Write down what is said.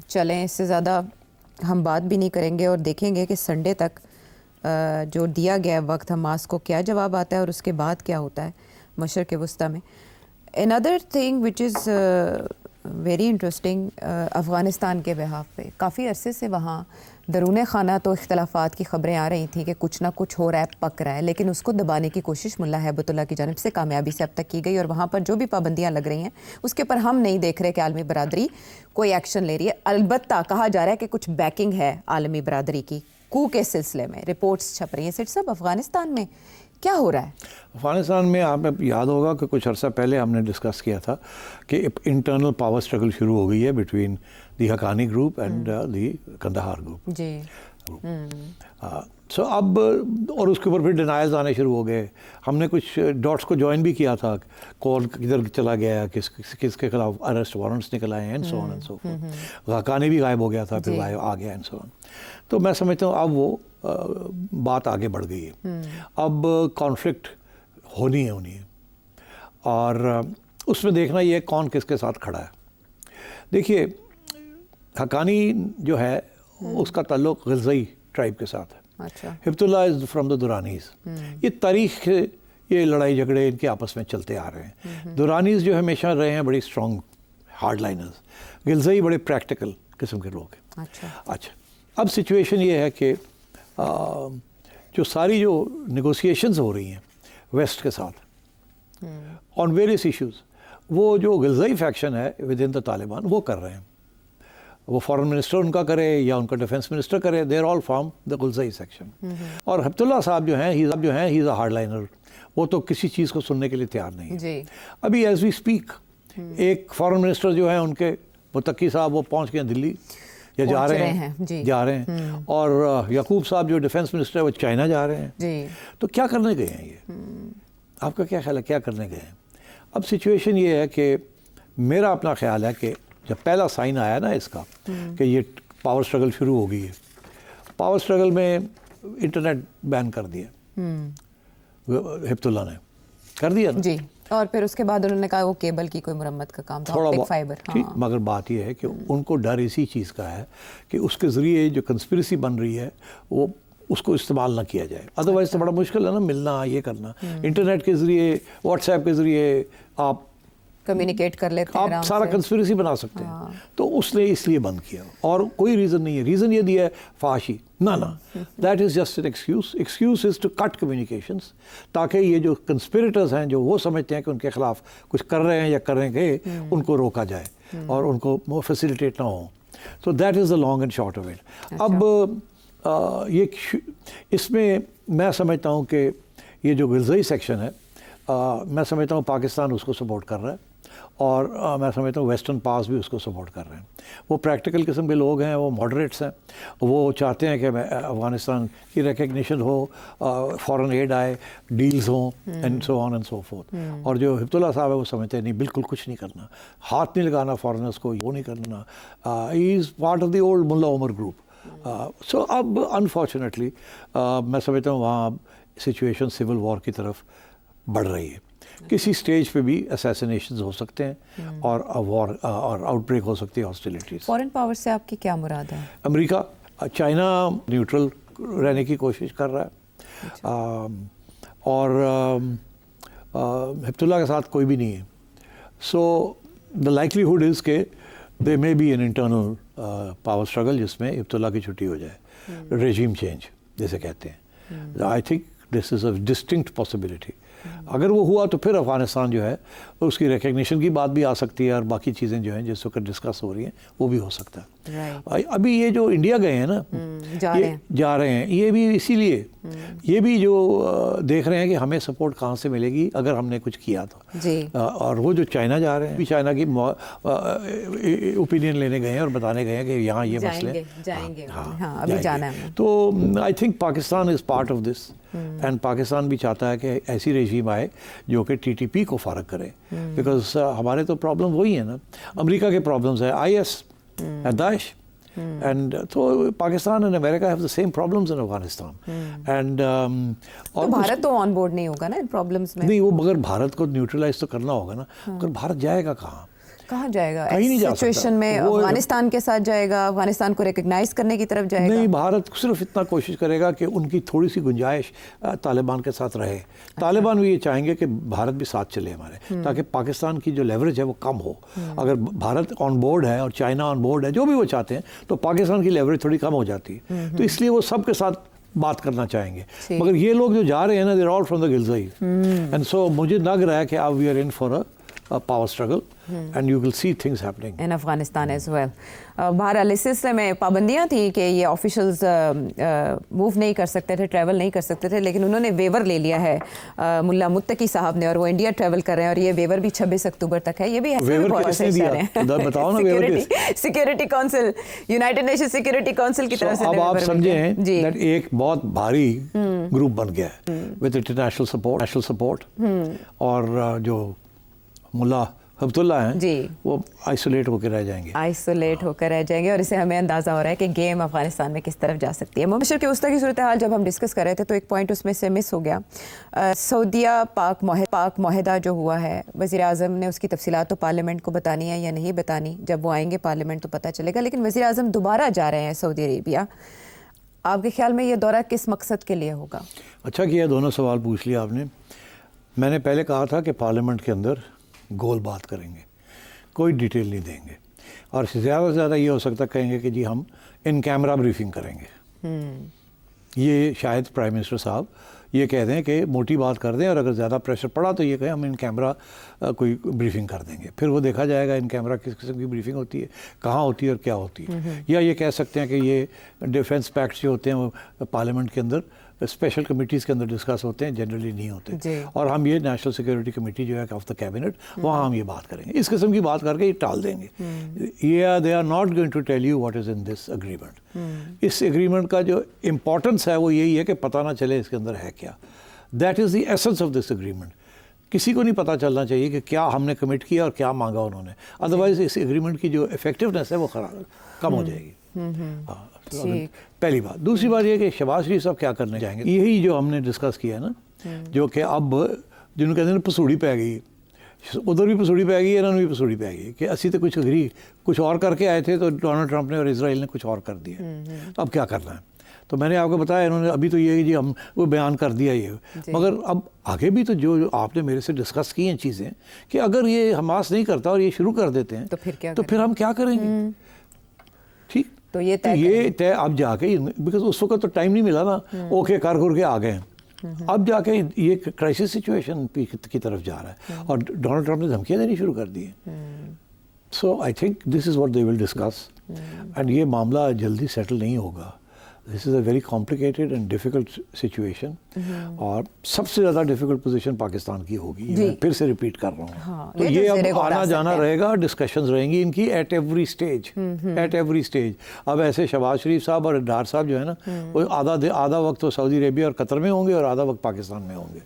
چلیں اس سے زیادہ ہم بات بھی نہیں کریں گے اور دیکھیں گے کہ سنڈے تک جو دیا گیا وقت حماس کو کیا جواب آتا ہے اور اس کے بعد کیا ہوتا ہے مشرق وسطیٰ میں. another thing which is very interesting Afghanistan کے بہاف پہ کافی عرصے سے وہاں درون خانہ تو اختلافات کی خبریں آ رہی تھیں کہ کچھ نہ کچھ ہو رہا ہے, پک رہا ہے, لیکن اس کو دبانے کی کوشش ملا ہیبت اللہ کی جانب سے کامیابی سے اب تک کی گئی, اور وہاں پر جو بھی پابندیاں لگ رہی ہیں اس کے پر ہم نہیں دیکھ رہے کہ عالمی برادری کوئی ایکشن لے رہی ہے. البتہ کہا جا رہا ہے کہ کچھ بیکنگ ہے عالمی برادری کی کو کے سلسلے میں, رپورٹس چھپ رہی ہیں. سر صاحب افغانستان میں کیا ہو رہا ہے؟ افغانستان میں آپ یاد ہوگا کہ کچھ عرصہ پہلے ہم نے ڈسکس کیا تھا کہ انٹرنل پاور سٹرگل شروع ہو گئی ہے between the Haqqani group and the Kandahar group. جی سو اب اور اس کے اوپر پھر ڈینائلز آنے شروع ہو گئے. ہم نے کچھ ڈاٹس کو جوائن بھی کیا تھا, کون کدھر چلا گیا, کس کے خلاف اریسٹ وارنٹس نکل آئے ہیں and so on and so forth. Haqqani بھی غائب ہو گیا تھا, پھر آ گیا اینڈ سو آن. تو میں سمجھتا ہوں اب وہ بات آگے بڑھ گئی ہے. اب کانفلکٹ ہونی ہے اور اس میں دیکھنا یہ ہے کون کس کے ساتھ کھڑا ہے. دیکھیے حقانی جو ہے اس کا تعلق غلزئی ٹرائب کے ساتھ ہے. ہبت اللہ از فرام دا درانیز. یہ تاریخ یہ لڑائی جھگڑے ان کے آپس میں چلتے آ رہے ہیں. درانیز جو ہمیشہ رہے ہیں بڑی اسٹرانگ ہارڈ لائنرز, غلزئی بڑے پریکٹیکل قسم کے لوگ ہیں. اچھا اب سچویشن یہ ہے کہ جو ساری جو نیگوسیشنز ہو رہی ہیں ویسٹ کے ساتھ آن ویریس ایشوز, وہ جو غلزئی فیکشن ہے ود ان دا طالبان وہ کر رہے ہیں. وہ فارن منسٹر ان کا کرے یا ان کا ڈیفنس منسٹر کرے, they are all from the Ghilzai section. اور ہبت اللہ صاحب جو ہیں ہی از اے ہارڈ لائنر, وہ تو کسی چیز کو سننے کے لیے تیار نہیں ہے. ابھی ایز وی اسپیک ایک فارن منسٹر جو ہیں ان کے متقی صاحب وہ پہنچ گئے دلی یا جا رہے ہیں اور یعقوب صاحب جو ڈیفنس منسٹر ہے وہ چائنا جا رہے ہیں. تو کیا کرنے گئے ہیں یہ؟ آپ کا کیا خیال ہے کیا کرنے گئے ہیں؟ اب سچویشن یہ ہے کہ میرا اپنا خیال ہے کہ جب پہلا سائن آیا نا اس کا کہ یہ پاور سٹرگل شروع ہو گئی ہے, پاور سٹرگل میں انٹرنیٹ بین کر دیا ہبت اللہ نے کر دیا نا جی, اور پھر اس کے بعد انہوں نے کہا وہ کیبل کی کوئی مرمت کا کام تھا, آپٹک فائبر. مگر بات یہ ہے کہ ان کو ڈر اسی چیز کا ہے کہ اس کے ذریعے جو کنسپریسی بن رہی ہے وہ اس کو استعمال نہ کیا جائے. ادروائز تو بڑا مشکل ہے نا ملنا, یہ کرنا. انٹرنیٹ کے ذریعے واٹس ایپ کے ذریعے آپ کمیونیکیٹ کر لیتے ہیں, آپ سارا کنسپریسی بنا سکتے ہیں. تو اس نے اس لیے بند کیا اور کوئی ریزن نہیں ہے. ریزن یہ دیا ہے فحاشی, نہ that is just an excuse is to cut communications, تاکہ یہ جو کنسپریٹرز ہیں جو وہ سمجھتے ہیں کہ ان کے خلاف کچھ کر رہے ہیں یا کریں گے ان کو روکا جائے اور ان کو فیسیلیٹیٹ نہ ہوں. تو that is the long and short of it. اب یہ اس میں سمجھتا ہوں کہ یہ جو غلزئی سیکشن ہے میں سمجھتا ہوں پاکستان اس کو سپورٹ کر رہا ہے اور میں سمجھتا ہوں ویسٹرن پاس بھی اس کو سپورٹ کر رہے ہیں. وہ پریکٹیکل قسم کے لوگ ہیں, وہ ماڈریٹس ہیں, وہ چاہتے ہیں کہ افغانستان کی ریکگنیشن ہو, فارن ایڈ آئے, ڈیلز ہوں and so on and so forth. اور جو ہبت اللہ صاحب ہے وہ سمجھتے ہیں نہیں بالکل کچھ نہیں کرنا, ہاتھ نہیں لگانا فارنرس کو, وہ نہیں کرنا. He is part of the old Mullah Omar group. سو اب انفارچونیٹلی میں سمجھتا ہوں وہاں سچویشن سول وار کی طرف بڑھ رہی ہے. کسی سٹیج پہ بھی اسیسینیشنز ہو سکتے ہیں اور وار اور آؤٹ بریک ہو سکتی ہے ہاسٹیلیٹیز. فورن پاور سے آپ کی کیا مراد ہے؟ امریکہ, چائنا نیوٹرل رہنے کی کوشش کر رہا ہے اور ہبت اللہ کے ساتھ کوئی بھی نہیں ہے. سو دا لائکلیہڈ از کہ they may be an internal power struggle جس میں ہبت اللہ کی چھٹی ہو جائے, ریجیم چینج جیسے کہتے ہیں. آئی think this is a distinct possibility. اگر وہ ہوا تو پھر افغانستان جو ہے اس کی ریکگنیشن کی بات بھی آ سکتی ہے اور باقی چیزیں جو ہیں جس وقت ڈسکس ہو رہی ہیں وہ بھی ہو سکتا ہے. ابھی یہ جو انڈیا گئے ہیں نا جا رہے ہیں یہ بھی اسی لیے, یہ بھی جو دیکھ رہے ہیں کہ ہمیں سپورٹ کہاں سے ملے گی اگر ہم نے کچھ کیا تو. اور وہ جو چائنا جا رہے ہیں بھی چائنا کی اوپینین لینے گئے ہیں اور بتانے گئے ہیں کہ یہاں یہ مسئلے جانا ہے. تو I think Pakistan is part of this and Pakistan بھی چاہتا ہے کہ ایسی رجیم آئے جو کہ ٹی ٹی پی کو فارغ کرے, بیکاز ہمارے تو پرابلم وہی ہیں نا, امریکہ کے پرابلمز ہیں, I S and Daesh, and تو Pakistan and America have the same problems in Afghanistan. And اور بھارت تو آن بورڈ نہیں ہوگا نا ان پرابلمز میں. نہیں, وہ مگر بھارت کو نیوٹرلائز تو کرنا ہوگا نا. مگر بھارت جائے گا کہاں؟ کہاں جائے گا کہیں نہیں جا سکتا. سچویشن میں؟ افغانستان کے ساتھ جائے گا؟ افغانستان کو ریکگنائز کرنے کی طرف جائے گا؟ نہیں, بھارت صرف اتنا کوشش کرے گا کہ ان کی تھوڑی سی گنجائش طالبان کے ساتھ رہے. طالبان بھی یہ چاہیں گے کہ بھارت بھی ساتھ چلے ہمارے, تاکہ پاکستان کی جو لیوریج ہے وہ کم ہو. اگر بھارت آن بورڈ ہے اور چائنا آن بورڈ ہے, جو بھی وہ چاہتے ہیں, تو پاکستان کی لیوریج تھوڑی کم ہو جاتی ہے. تو اس لیے وہ سب کے ساتھ بات کرنا چاہیں گے. مگر یہ لوگ جو جا رہے ہیں نا, they are all from the Ghilzai, and so مجھے لگ رہا ہے کہ اب we are in for a power struggle and you will see things happening in Afghanistan as well. بہرحال اس سلسلے میں پابندیاں تھیں کہ یہ آفیشلز موو نہیں کر سکتے تھے, ٹریول نہیں کر سکتے تھے, لیکن انہوں نے ویور لے لیا ہے ملا متقی صاحب نے, اور وہ انڈیا ٹریول کر رہے ہیں, اور یہ ویور بھی 26 اکتوبر تک ہے. یہ بھی security council, United nation security council کی طرف سے. اب آپ سمجھیں کہ ایک بہت بھاری گروپ بن گیا ہے with international support, اور جو ملا حبت اللہ ہیں جی, وہ آئسولیٹ ہو کے رہ جائیں گے, اور اسے ہمیں اندازہ ہو رہا ہے کہ گیم افغانستان میں کس طرف جا سکتی ہے. مبشر کے وسطی کی صورتحال جب ہم ڈسکس کر رہے تھے تو ایک پوائنٹ اس میں سے مس ہو گیا. سعودیہ پاک معاہدہ جو ہوا ہے, وزیر اعظم نے اس کی تفصیلات تو پارلیمنٹ کو بتانی ہے یا نہیں بتانی, جب وہ آئیں گے پارلیمنٹ تو پتہ چلے گا. لیکن وزیر اعظم دوبارہ جا رہے ہیں سعودی عربیہ. آپ کے خیال میں یہ دورہ کس مقصد کے لیے ہوگا؟ اچھا کیا دونوں سوال پوچھ لیا آپ نے. میں نے پہلے کہا تھا کہ پارلیمنٹ کے اندر گول بات کریں گے, کوئی ڈیٹیل نہیں دیں گے, اور زیادہ سے زیادہ یہ ہو سکتا کہیں گے کہ جی ہم ان کیمرہ بریفنگ کریں گے. یہ شاید پرائم منسٹر صاحب یہ کہہ دیں کہ موٹی بات کر دیں, اور اگر زیادہ پریشر پڑا تو یہ کہیں ہم ان کیمرہ کوئی بریفنگ کر دیں گے. پھر وہ دیکھا جائے گا ان کیمرہ کس قسم کی بریفنگ ہوتی ہے, کہاں ہوتی ہے اور کیا ہوتی ہے. یا یہ کہہ سکتے ہیں کہ یہ ڈیفنس پیکٹس جو ہوتے ہیں وہ پارلیمنٹ کے اندر اسپیشل کمیٹیز کے اندر ڈسکس ہوتے ہیں, جنرلی نہیں ہوتے, اور ہم یہ نیشنل سیکورٹی کمیٹی جو ہے آف دا کیبنٹ, وہاں ہم یہ بات کریں گے. اس قسم کی بات کر کے یہ ٹال دیں گے. یہ they are not going to tell you what is in this agreement. اس اگریمنٹ کا جو امپورٹنس ہے وہ یہی ہے کہ پتہ نہ چلے اس کے اندر ہے کیا. That is the essence of this agreement. کسی کو نہیں پتہ چلنا چاہیے کہ کیا ہم نے کمٹ کیا اور کیا مانگا انہوں نے, ادروائز اس اگریمنٹ کی جو افیکٹونیس ہے وہ کم ہو جائے گی. پہلی بات. دوسری بات یہ کہ شہباز شریف صاحب کیا کرنے جائیں گے, یہی جو ہم نے ڈسکس کیا ہے نا, جو کہ اب جنہوں کہتے ہیں پسوڑی پہ گئی, ادھر بھی پسوڑی پہ گئی, انہوں نے بھی پسوڑی پہ گئی کہ اسی تو کچھ اور کر کے آئے تھے, تو ڈونلڈ ٹرمپ نے اور اسرائیل نے کچھ اور کر دیا, اب کیا کرنا ہے. تو میں نے آپ کو بتایا, انہوں نے ابھی تو یہ جی ہم وہ بیان کر دیا یہ, مگر اب آگے بھی تو جو آپ نے میرے سے ڈسکس کی ہیں چیزیں, کہ اگر یہ حماس نہیں کرتا اور یہ شروع کر دیتے ہیں تو پھر ہم کیا کریں گے. ٹھیک, تو یہ طے اب جا کے, بیکاز اس وقت تو ٹائم نہیں ملا نا, اوکے کر کے آ گئے ہیں, اب جا کے یہ کرائسس سچویشن کی طرف جا رہا ہے, اور ڈونلڈ ٹرمپ نے دھمکیاں دینی شروع کر دی ہیں. So I think this is what they will discuss, and یہ معاملہ جلدی سیٹل نہیں ہوگا. This is a very complicated and difficult situation, اور سب سے زیادہ ڈیفیکلٹ پوزیشن پاکستان کی ہوگی. میں پھر سے ریپیٹ کر رہا ہوں, تو یہ اب آنا جانا رہے گا, ڈسکشنز رہیں گی ان کی ایٹ ایوری اسٹیج. اب ایسے شہباز شریف صاحب اور ڈار صاحب جو ہے نا, وہ آدھا وقت تو سعودی عربیہ اور قطر میں ہوں گے, اور آدھا وقت پاکستان میں ہوں گے.